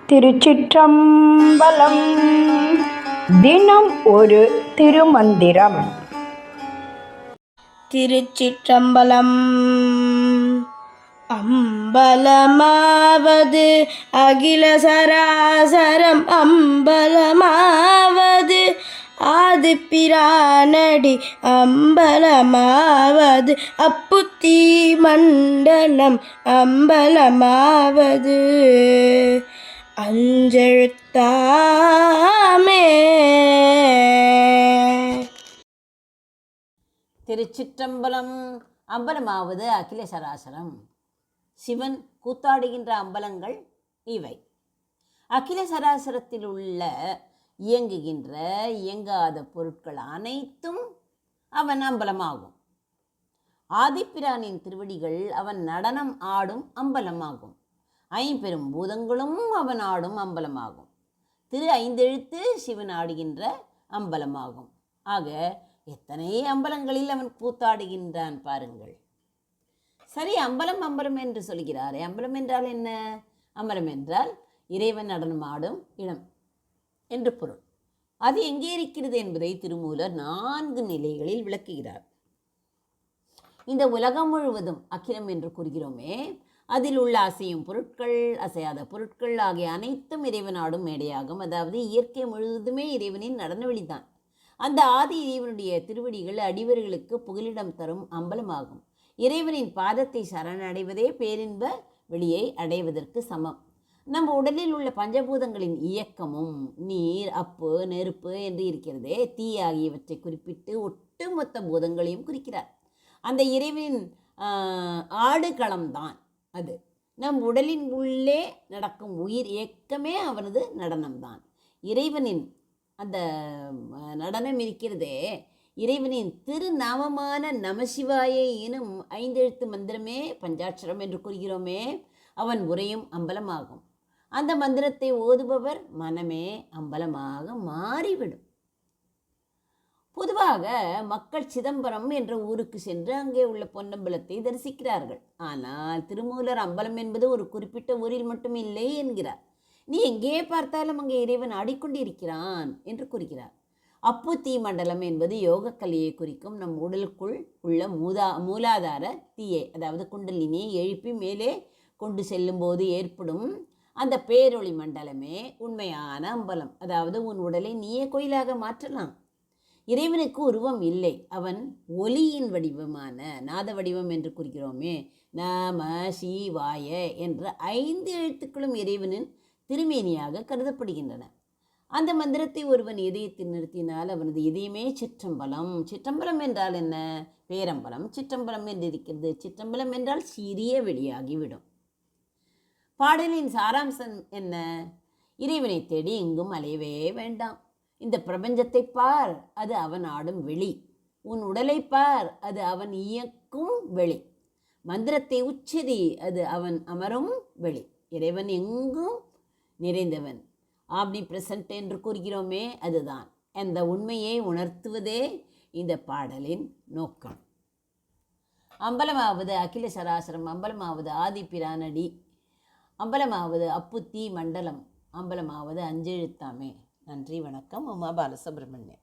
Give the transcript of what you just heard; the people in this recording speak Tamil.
திருச்சிற்றம்பலம். தினம் ஒரு திருமந்திரம். திருச்சிற்றம்பலம். அம்பலமாவது அகில சராசரம் அம்பலமாவது ஆதிப்பிரானடி அம்பலமாவது அப்புத்தி மண்டலம் அம்பலமாவது அஞ்செழுத்தாமே. திருச்சிற்றம்பலம். அம்பலமாவது அகில சராசரம். சிவன் கூத்தாடுகின்ற அம்பலங்கள் இவை. அகில சராசரத்தில் உள்ள இயங்குகின்ற இயங்காத பொருட்கள் அனைத்தும் அவன் அம்பலமாகும். ஆதிப்பிரானின் திருவடிகள் அவன் நடனம் ஆடும் அம்பலமாகும். ஐம்பெரும் பூதங்களும் அவன் ஆடும் அம்பலமாகும். திரு ஐந்தெழுத்து சிவன் ஆடுகின்ற அம்பலமாகும். ஆக எத்தனை அம்பலங்களில் அவன் கூத்தாடுகின்றான் பாருங்கள். சரி, அம்பலம் அம்பலம் என்று சொல்கிறாரே, அம்பலம் என்றால் என்ன? அம்பலம் என்றால் இறைவன் நடனம் ஆடும் இடம் என்று பொருள். அது எங்கே இருக்கிறது என்பதை திருமூலர் 4 நிலைகளில் விளக்குகிறார். இந்த உலகம் முழுவதும் அகிலம் என்று கூறுகிறோமே, அதில் உள்ள அசையும் பொருட்கள், அசையாத பொருட்கள் ஆகிய அனைத்தும் இறைவன் ஆடும் மேடையாகும். அதாவது இயற்கை முழுவதுமே இறைவனின் நடன வெளிதான். அந்த ஆதி இறைவனுடைய திருவடிகள் அடிவர்களுக்கு புகலிடம் தரும் அம்பலமாகும். இறைவனின் பாதத்தை சரணடைவதே பேரின்ப வெளியை அடைவதற்கு சமம். நம்ம உடலில் உள்ள பஞ்சபூதங்களின் இயக்கமும் நீர், அப்பு, நெருப்பு என்று இருக்கிறதே, தீ ஆகியவற்றை குறிப்பிட்டு ஒட்டுமொத்த பூதங்களையும் குறிக்கிறார். அந்த இறைவனின் ஆடுகளம்தான் அது. நம் உடலின் உள்ளே நடக்கும் உயிர் இயக்கமே அவனது நடனம்தான். இறைவனின் அந்த நடனம் இருக்கிறதே, இறைவனின் திருநாமமான நமசிவாய எனும் 5 எழுத்து மந்திரமே பஞ்சாட்சரம் என்று கூறுகிறோமே, அவன் உரையும் அம்பலமாகும். அந்த மந்திரத்தை ஓதுபவர் மனமே அம்பலமாக மாறிவிடும். பொதுவாக மக்கள் சிதம்பரம் என்ற ஊருக்கு சென்று அங்கே உள்ள பொன்னம்பலத்தை தரிசிக்கிறார்கள். ஆனால் திருமூலர் அம்பலம் என்பது ஒரு குறிப்பிட்ட ஊரில் மட்டும் இல்லை என்கிறார். நீ எங்கே பார்த்தாலும் அங்கே இறைவன் ஆடிக்கொண்டிருக்கிறான் என்று கூறுகிறார். அப்புத்தி மண்டலம் என்பது யோக கலையை குறிக்கும். நம் உடலுக்குள் உள்ள மூலாதார தீயை, அதாவது குண்டலினியை எழுப்பி மேலே கொண்டு செல்லும் போது ஏற்படும் அந்த பேரொளி மண்டலமே உண்மையான அம்பலம். அதாவது உன் உடலை நீயே கோயிலாக மாற்றலாம். இறைவனுக்கு உருவம் இல்லை. அவன் ஒலியின் வடிவமான நாத வடிவம் என்று கூறுகிறோமே, நம சிவாய என்ற 5 எழுத்துக்களும் இறைவனின் திருமேனியாக கருதப்படுகின்றன. அந்த மந்திரத்தை ஒருவன் இதயத்தில் நிறுத்தினால் அவனது இதயமே சிற்றம்பலம். சிற்றம்பலம் என்றால் என்ன? பேரம்பலம். சிற்றம்பலம் என்று இருக்கிறது. சிற்றம்பலம் என்றால் சிறிய வெளியாகிவிடும். பாடலின் சாராம்சம் என்ன? இறைவனை தேடி எங்கும் அலையவே வேண்டாம். இந்த பிரபஞ்சத்தை பார், அது அவன் ஆடும் வெளி. உன் உடலை பார், அது அவன் இயக்கும் வெளி. மந்திரத்தை உச்சரி, அது அவன் அமரும் வெளி. இறைவன் எங்கும் நிறைந்தவன், ஆம்னி பிரசன்ட் என்று கூறுகிறோமே, அதுதான். அந்த உண்மையை உணர்த்துவதே இந்த பாடலின் நோக்கம். அம்பலமாவது அகில சராசரம், அம்பலமாவது ஆதி பிரானடி, அம்பலமாவது அப்புத்தி மண்டலம், அம்பலமாவது 5 எழுத்தாமே. நன்றி, வணக்கம். உமா பாலசுப்ரமணியன்.